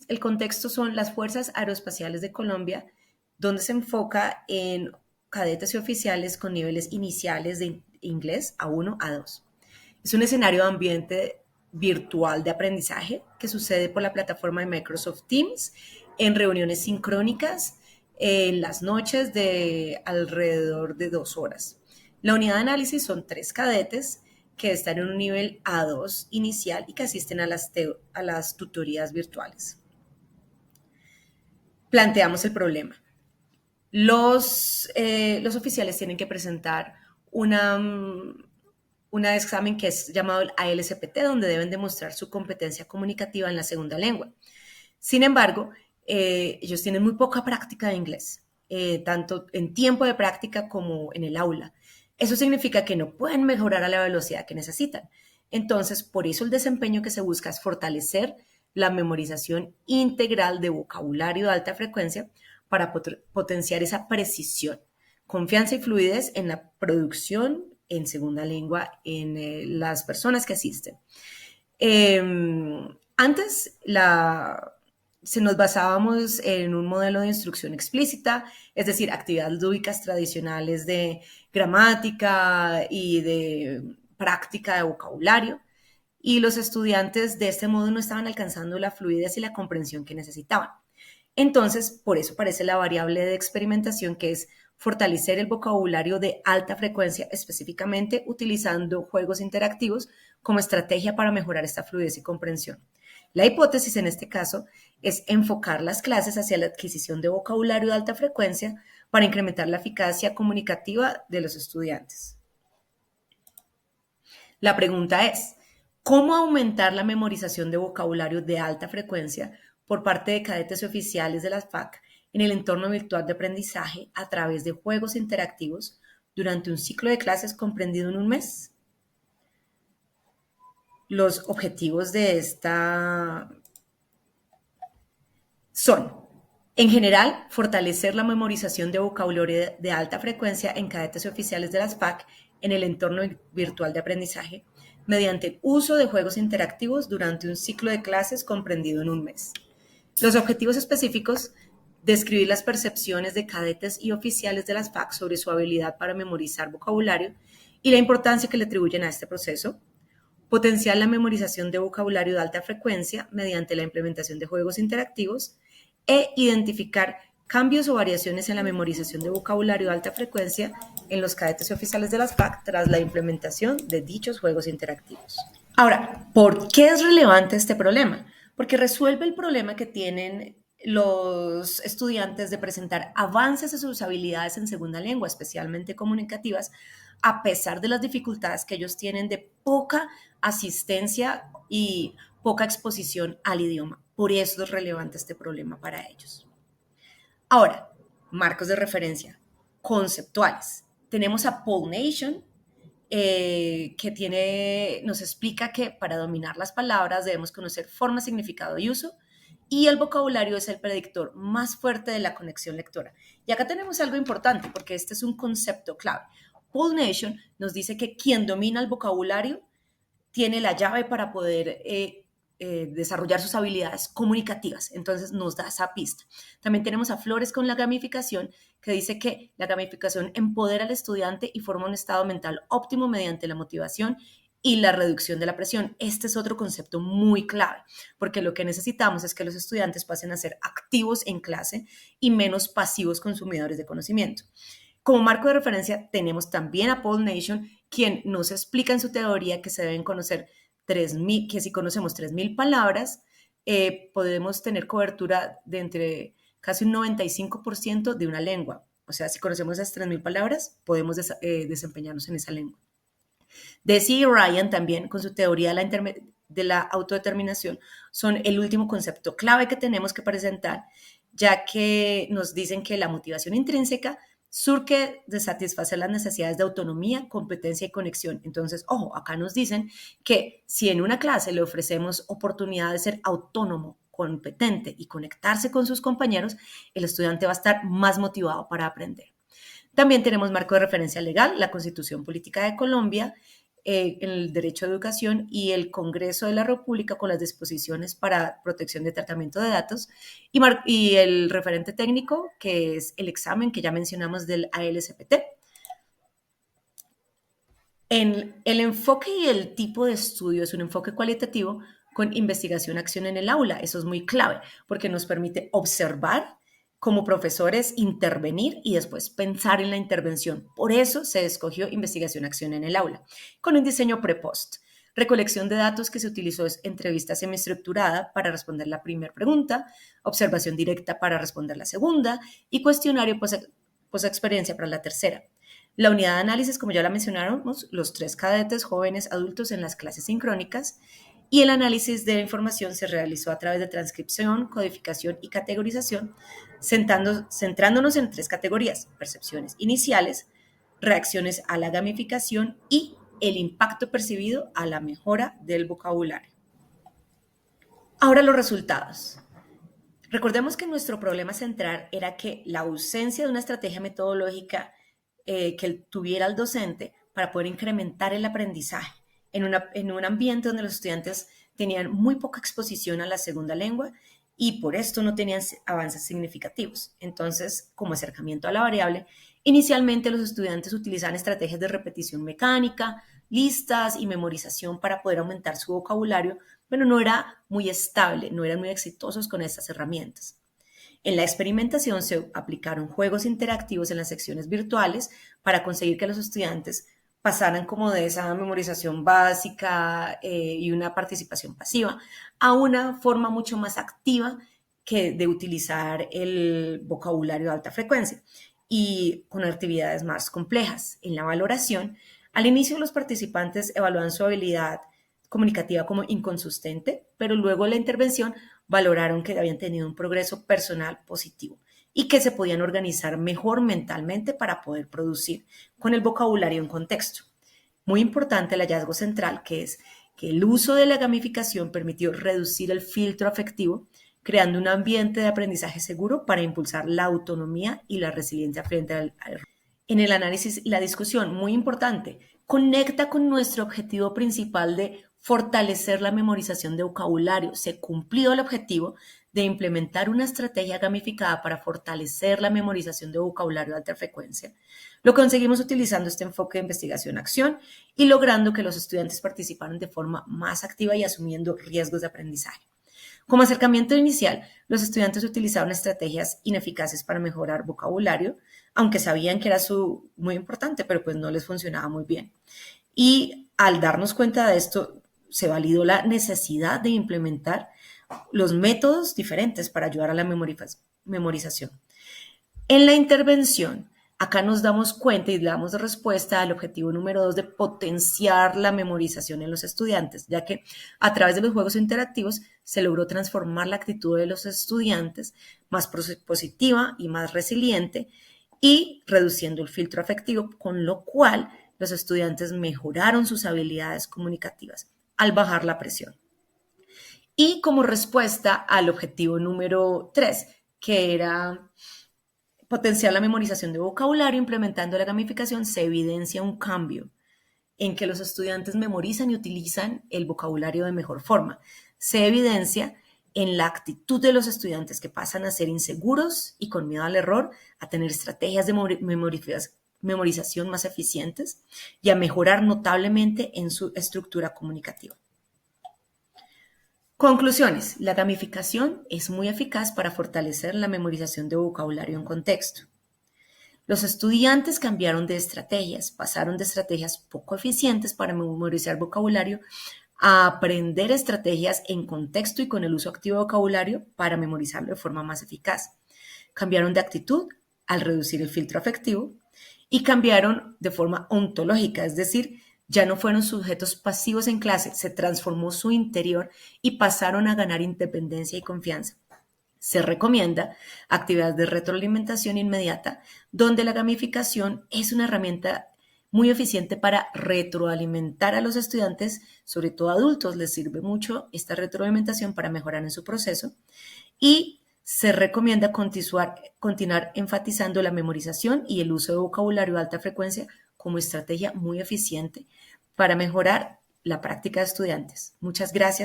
el contexto son las Fuerzas Aeroespaciales de Colombia, donde se enfoca en cadetes y oficiales con niveles iniciales de inglés A1, A2. Es un escenario de ambiente virtual de aprendizaje que sucede por la plataforma de Microsoft Teams en reuniones sincrónicas en las noches de alrededor de 2 horas. La unidad de análisis son 3 cadetes que están en un nivel A2 inicial y que asisten a las tutorías virtuales. Planteamos el problema. Los oficiales tienen que presentar un examen que es llamado el ALSPT, donde deben demostrar su competencia comunicativa en la segunda lengua. Sin embargo, ellos tienen muy poca práctica de inglés, tanto en tiempo de práctica como en el aula. Eso significa que no pueden mejorar a la velocidad que necesitan. Entonces, por eso el desempeño que se busca es fortalecer la memorización integral de vocabulario de alta frecuencia para potenciar esa precisión, confianza y fluidez en la producción en segunda lengua en las personas que asisten. Antes nos basábamos en un modelo de instrucción explícita, es decir, actividades lúdicas tradicionales de gramática y de práctica de vocabulario, y los estudiantes de este modo no estaban alcanzando la fluidez y la comprensión que necesitaban. Entonces, por eso aparece la variable de experimentación, que es fortalecer el vocabulario de alta frecuencia, específicamente utilizando juegos interactivos como estrategia para mejorar esta fluidez y comprensión. La hipótesis en este caso es enfocar las clases hacia la adquisición de vocabulario de alta frecuencia para incrementar la eficacia comunicativa de los estudiantes. La pregunta es, ¿cómo aumentar la memorización de vocabulario de alta frecuencia por parte de cadetes oficiales de las FAC en el entorno virtual de aprendizaje a través de juegos interactivos durante un ciclo de clases comprendido en un mes? Los objetivos de esta son, en general, fortalecer la memorización de vocabulario de alta frecuencia en cadetes oficiales de las FAC en el entorno virtual de aprendizaje mediante el uso de juegos interactivos durante un ciclo de clases comprendido en un mes. Los objetivos específicos: describir las percepciones de cadetes y oficiales de las FAC sobre su habilidad para memorizar vocabulario y la importancia que le atribuyen a este proceso; potenciar la memorización de vocabulario de alta frecuencia mediante la implementación de juegos interactivos; e identificar cambios o variaciones en la memorización de vocabulario de alta frecuencia en los cadetes oficiales de las FAC tras la implementación de dichos juegos interactivos. Ahora, ¿por qué es relevante este problema? Porque resuelve el problema que tienen los estudiantes de presentar avances en sus habilidades en segunda lengua, especialmente comunicativas, a pesar de las dificultades que ellos tienen de poca asistencia y poca exposición al idioma. Por eso es relevante este problema para ellos. Ahora, marcos de referencia conceptuales. Tenemos a Paul Nation, que nos explica que para dominar las palabras debemos conocer forma, significado y uso, y el vocabulario es el predictor más fuerte de la conexión lectora. Y acá tenemos algo importante, porque este es un concepto clave. Paul Nation nos dice que quien domina el vocabulario tiene la llave para poder desarrollar sus habilidades comunicativas. Entonces nos da esa pista. También tenemos a Flores con la gamificación, que dice que la gamificación empodera al estudiante y forma un estado mental óptimo mediante la motivación y la reducción de la presión. Este es otro concepto muy clave, porque lo que necesitamos es que los estudiantes pasen a ser activos en clase y menos pasivos consumidores de conocimiento. Como marco de referencia tenemos también a Paul Nation, quien nos explica en su teoría que se deben conocer 3.000, que si conocemos 3.000 palabras, podemos tener cobertura de entre casi un 95% de una lengua. O sea, si conocemos esas 3.000 palabras, podemos desempeñarnos en esa lengua. Deci y Ryan también, con su teoría de la autodeterminación, son el último concepto clave que tenemos que presentar, ya que nos dicen que la motivación intrínseca surge de satisfacer las necesidades de autonomía, competencia y conexión. Entonces, ojo, acá nos dicen que si en una clase le ofrecemos oportunidad de ser autónomo, competente y conectarse con sus compañeros, el estudiante va a estar más motivado para aprender. También tenemos marco de referencia legal, la Constitución Política de Colombia, en el derecho a educación y el Congreso de la República con las disposiciones para protección de tratamiento de datos y el referente técnico, que es el examen que ya mencionamos del ALSPT. En el enfoque y el tipo de estudio es un enfoque cualitativo con investigación-acción en el aula. Eso es muy clave porque nos permite observar como profesores, intervenir y después pensar en la intervención. Por eso se escogió investigación-acción en el aula, con un diseño pre-post. Recolección de datos que se utilizó es entrevista semiestructurada para responder la primera pregunta, observación directa para responder la segunda y cuestionario post-experiencia para la tercera. La unidad de análisis, como ya la mencionamos, los 3 cadetes jóvenes adultos en las clases sincrónicas, y el análisis de la información se realizó a través de transcripción, codificación y categorización, centrándonos en 3 categorías: percepciones iniciales, reacciones a la gamificación y el impacto percibido a la mejora del vocabulario. Ahora los resultados. Recordemos que nuestro problema central era que la ausencia de una estrategia metodológica que tuviera el docente para poder incrementar el aprendizaje en un ambiente donde los estudiantes tenían muy poca exposición a la segunda lengua y por esto no tenían avances significativos. Entonces, como acercamiento a la variable, inicialmente los estudiantes utilizaban estrategias de repetición mecánica, listas y memorización para poder aumentar su vocabulario, pero no era muy estable, no eran muy exitosos con estas herramientas. En la experimentación se aplicaron juegos interactivos en las secciones virtuales para conseguir que los estudiantes pasaran como de esa memorización básica y una participación pasiva a una forma mucho más activa que de utilizar el vocabulario de alta frecuencia y con actividades más complejas. En la valoración, al inicio los participantes evaluaban su habilidad comunicativa como inconsistente, pero luego en la intervención valoraron que habían tenido un progreso personal positivo y que se podían organizar mejor mentalmente para poder producir con el vocabulario en contexto. Muy importante el hallazgo central, que es que el uso de la gamificación permitió reducir el filtro afectivo, creando un ambiente de aprendizaje seguro para impulsar la autonomía y la resiliencia frente al error. En el análisis y la discusión, muy importante, conecta con nuestro objetivo principal de fortalecer la memorización de vocabulario. Se cumplió el objetivo de implementar una estrategia gamificada para fortalecer la memorización de vocabulario de alta frecuencia. Lo conseguimos utilizando este enfoque de investigación-acción y logrando que los estudiantes participaran de forma más activa y asumiendo riesgos de aprendizaje. Como acercamiento inicial, los estudiantes utilizaron estrategias ineficaces para mejorar vocabulario, aunque sabían que era muy importante, pero pues no les funcionaba muy bien. Y al darnos cuenta de esto, se validó la necesidad de implementar los métodos diferentes para ayudar a la memorización. En la intervención, acá nos damos cuenta y damos respuesta al objetivo número 2 de potenciar la memorización en los estudiantes, ya que a través de los juegos interactivos se logró transformar la actitud de los estudiantes más positiva y más resiliente y reduciendo el filtro afectivo, con lo cual los estudiantes mejoraron sus habilidades comunicativas al bajar la presión. Y como respuesta al objetivo número 3, que era potenciar la memorización de vocabulario, implementando la gamificación, se evidencia un cambio en que los estudiantes memorizan y utilizan el vocabulario de mejor forma. Se evidencia en la actitud de los estudiantes que pasan a ser inseguros y con miedo al error, a tener estrategias de memorización más eficientes y a mejorar notablemente en su estructura comunicativa. Conclusiones. La gamificación es muy eficaz para fortalecer la memorización de vocabulario en contexto. Los estudiantes cambiaron de estrategias, pasaron de estrategias poco eficientes para memorizar vocabulario a aprender estrategias en contexto y con el uso activo de vocabulario para memorizarlo de forma más eficaz. Cambiaron de actitud al reducir el filtro afectivo y cambiaron de forma ontológica, es decir, ya no fueron sujetos pasivos en clase, se transformó su interior y pasaron a ganar independencia y confianza. Se recomienda actividades de retroalimentación inmediata, donde la gamificación es una herramienta muy eficiente para retroalimentar a los estudiantes, sobre todo adultos, les sirve mucho esta retroalimentación para mejorar en su proceso y se recomienda continuar enfatizando la memorización y el uso de vocabulario de alta frecuencia como estrategia muy eficiente para mejorar la práctica de estudiantes. Muchas gracias.